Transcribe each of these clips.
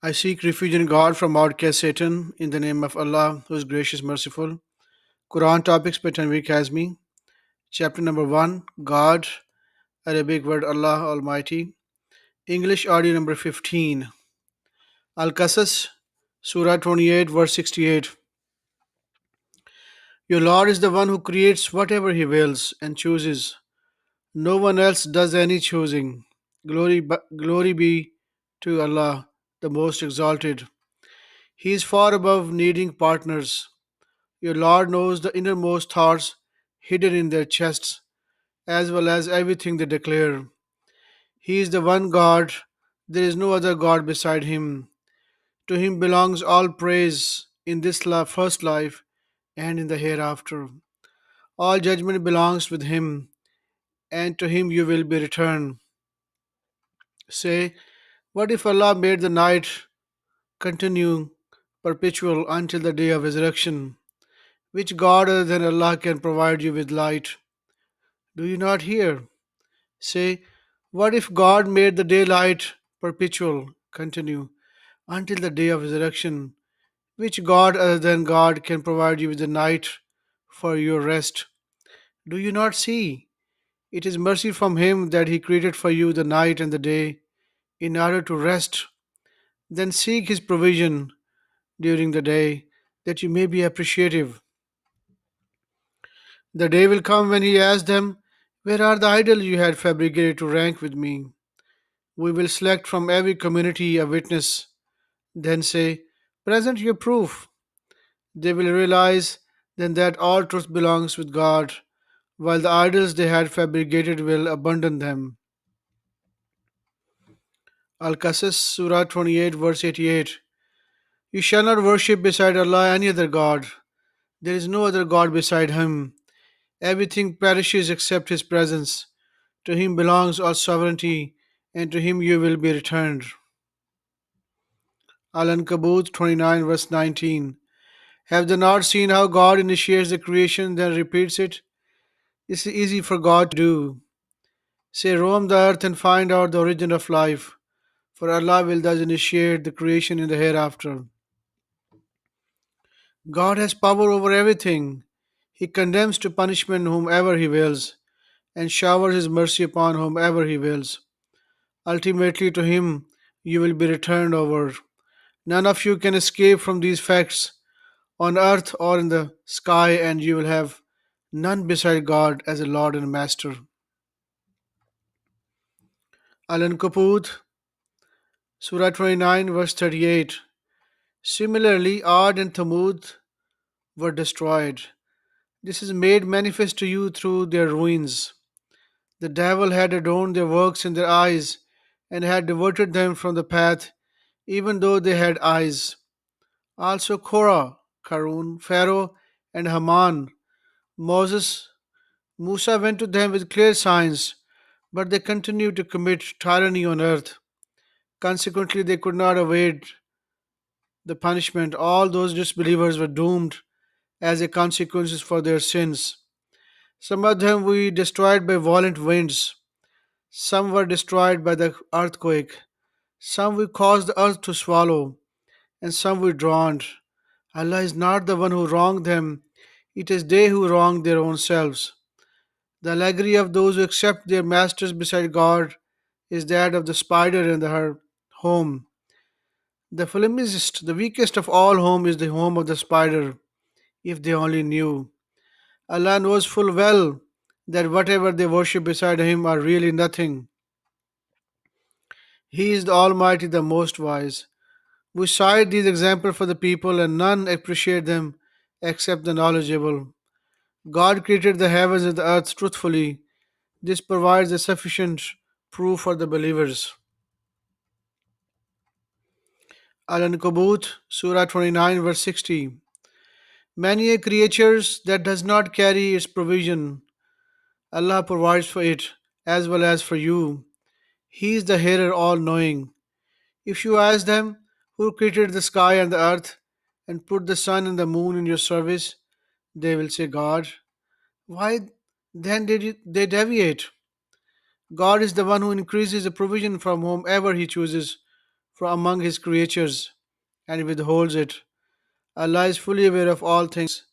I seek refuge in God from outcast Satan in the name of Allah, who is gracious, merciful. Quran topics by Tanvir Kazmi. Chapter number 1 God, Arabic word Allah Almighty. English audio number 15. Al Qasas, Surah 28, verse 68. Your Lord is the one who creates whatever He wills and chooses. No one else does any choosing. Glory be to Allah, the Most Exalted. He is far above needing partners. Your Lord knows the innermost thoughts hidden in their chests, as well as everything they declare. He is the one God, there is no other God beside Him. To Him belongs all praise in this first life and in the hereafter. All judgment belongs with Him, and to Him you will be returned. Say, what if Allah made the night continue perpetual until the day of resurrection? Which God other than Allah can provide you with light? Do you not hear? Say, what if God made the daylight perpetual, continue, until the day of resurrection? Which God other than God can provide you with the night for your rest? Do you not see? It is mercy from Him that He created for you the night and the day in order to rest. Then seek His provision during the day that you may be appreciative. The day will come when He asks them, where are the idols you had fabricated to rank with me? We will select from every community a witness, then say, present your proof. They will realize then that all truth belongs with God, while the idols they had fabricated will abandon them. Al Qasas, Surah 28, verse 88. You shall not worship beside Allah any other God. There is no other God beside Him. Everything perishes except His presence. To Him belongs all sovereignty, and to Him you will be returned. Al Ankabut 29, verse 19. Have they not seen how God initiates the creation, then repeats it? This is easy for God to do. Say, roam the earth and find out the origin of life, for Allah will thus initiate the creation in the hereafter. God has power over everything. He condemns to punishment whomever He wills, and showers His mercy upon whomever He wills. Ultimately, to Him you will be returned over. None of you can escape from these facts on earth or in the sky, and you will have none beside God as a Lord and Master. Al Ankabut, Surah 29, verse 38. Similarly, Ad and Thamud were destroyed. This is made manifest to you through their ruins. The devil had adorned their works in their eyes and had diverted them from the path, even though they had eyes. Also, Korah, Karun, Pharaoh, and Haman, Moses, Musa went to them with clear signs, but they continued to commit tyranny on earth. Consequently, they could not evade the punishment. All those disbelievers were doomed as a consequence for their sins. Some of them we destroyed by violent winds, some were destroyed by the earthquake, some we caused the earth to swallow, and some we drowned. Allah is not the one who wronged them, it is they who wronged their own selves. The allegory of those who accept their masters beside God is that of the spider and her home. The flimsiest, the weakest of all home is the home of the spider, if they only knew. Allah knows full well that whatever they worship beside Him are really nothing. He is the Almighty, the Most Wise. We cite these examples for the people, and none appreciate them except the knowledgeable. God created the heavens and the earth truthfully. This provides a sufficient proof for the believers. Al Ankabut, Surah 29, verse 60. Many a creatures that does not carry its provision, Allah provides for it as well as for you. He is the hearer, all knowing. If you ask them, who created the sky and the earth and put the sun and the moon in your service, they will say, God. Why then they deviate? God is the one who increases the provision from whomever He chooses from among his creatures and withholds it. Allah is fully aware of all things.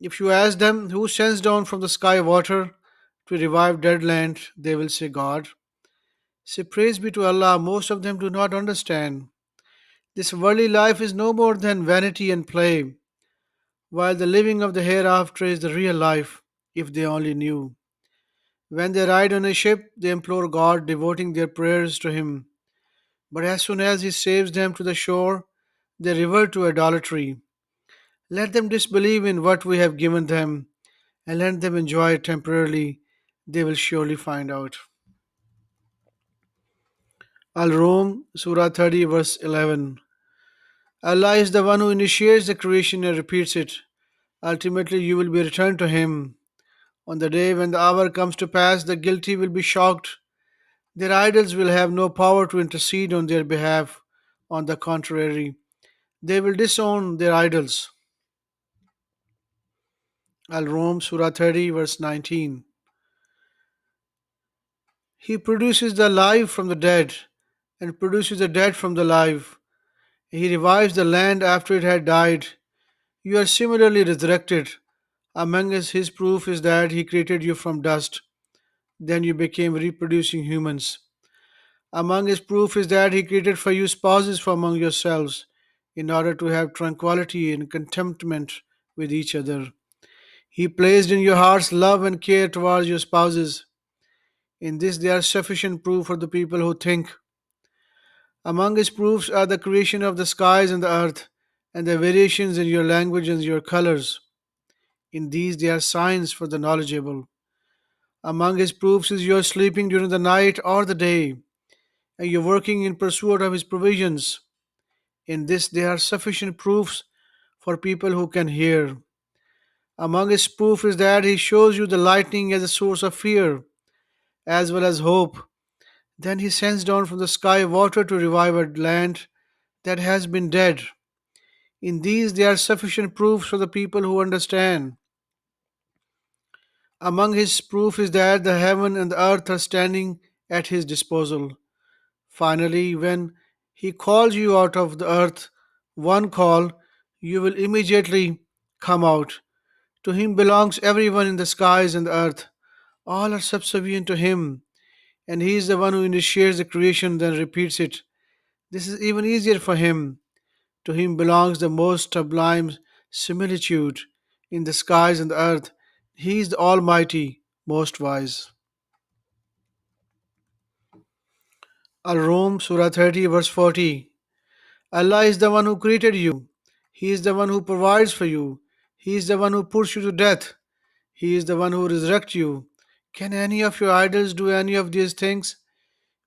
If you ask them who sends down from the sky water to revive dead land, they will say God. Say praise be to Allah, most of them do not understand. This worldly life is no more than vanity and play, while the living of the hereafter is the real life, if they only knew. When they ride on a ship, they implore God, devoting their prayers to Him. But as soon as He saves them to the shore, they revert to idolatry. Let them disbelieve in what we have given them, and let them enjoy it temporarily. They will surely find out. Al Rum, Surah 30, verse 11. Allah is the one who initiates the creation and repeats it. Ultimately, you will be returned to Him. On the day when the hour comes to pass, the guilty will be shocked. Their idols will have no power to intercede on their behalf. On the contrary, they will disown their idols. Al Rum, Surah 30, verse 19. He produces the alive from the dead and produces the dead from the alive. He revives the land after it had died. You are similarly resurrected. Among us, His proof is that He created you from dust. Then you became reproducing humans. Among His proof is that He created for you spouses from among yourselves in order to have tranquility and contentment with each other. He placed in your hearts love and care towards your spouses. In this, they are sufficient proof for the people who think. Among His proofs are the creation of the skies and the earth, and the variations in your language and your colors. In these, they are signs for the knowledgeable. Among His proofs is your sleeping during the night or the day, and your working in pursuit of His provisions. In this, there are sufficient proofs for people who can hear. Among His proof is that He shows you the lightning as a source of fear, as well as hope. Then He sends down from the sky water to revive a land that has been dead. In these, there are sufficient proofs for the people who understand. Among His proof is that the heaven and the earth are standing at His disposal. Finally, when He calls you out of the earth, one call, you will immediately come out. To Him belongs everyone in the skies and the earth. All are subservient to Him, and He is the one who initiates the creation, then repeats it. This is even easier for Him. To Him belongs the most sublime similitude in the skies and the earth. He is the Almighty, most wise. Al Rum, Surah 30, verse 40. Allah is the one who created you. He is the one who provides for you. He is the one who puts you to death. He is the one who resurrects you. Can any of your idols do any of these things?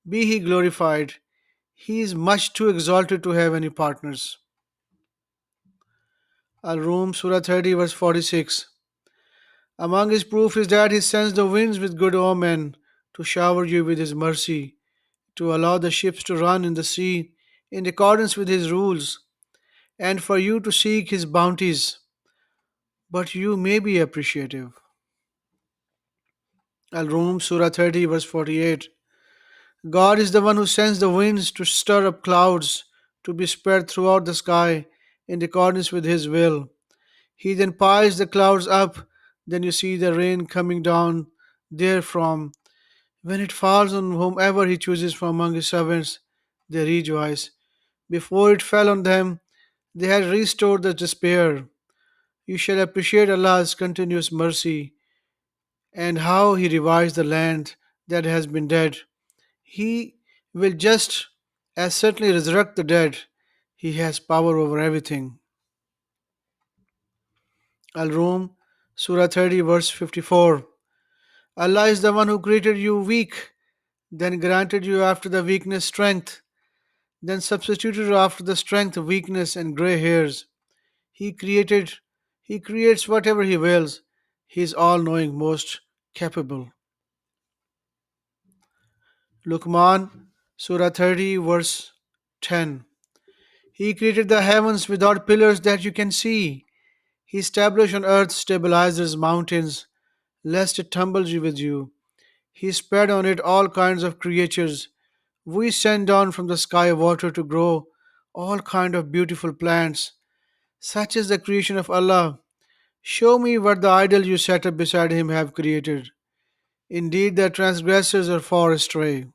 Be He glorified. He is much too exalted to have any partners. Al Rum, Surah 30, verse 46. Among His proof is that He sends the winds with good omen to shower you with His mercy, to allow the ships to run in the sea in accordance with His rules, and for you to seek His bounties. But you may be appreciative. Al Rum, Surah 30, verse 48. God is the one who sends the winds to stir up clouds to be spread throughout the sky in accordance with His will. He then piles the clouds up, then you see the rain coming down therefrom. When it falls on whomever He chooses from among His servants, they rejoice. Before it fell on them, they had restored the despair. You shall appreciate Allah's continuous mercy and how He revives the land that has been dead. He will just as certainly resurrect the dead. He has power over everything. Al Rum, Surah 30, verse 54. Allah is the one who created you weak, then granted you after the weakness strength, then substituted after the strength weakness and gray hairs. He created, He creates whatever He wills. He is all knowing, most capable. Luqman, Surah 30, verse 10. He created the heavens without pillars that you can see. He established on earth stabilizers, mountains, lest it tumbles with you. He spread on it all kinds of creatures. We send down from the sky water to grow all kind of beautiful plants. Such is the creation of Allah. Show me what the idol you set up beside him have created. Indeed, the transgressors are far astray.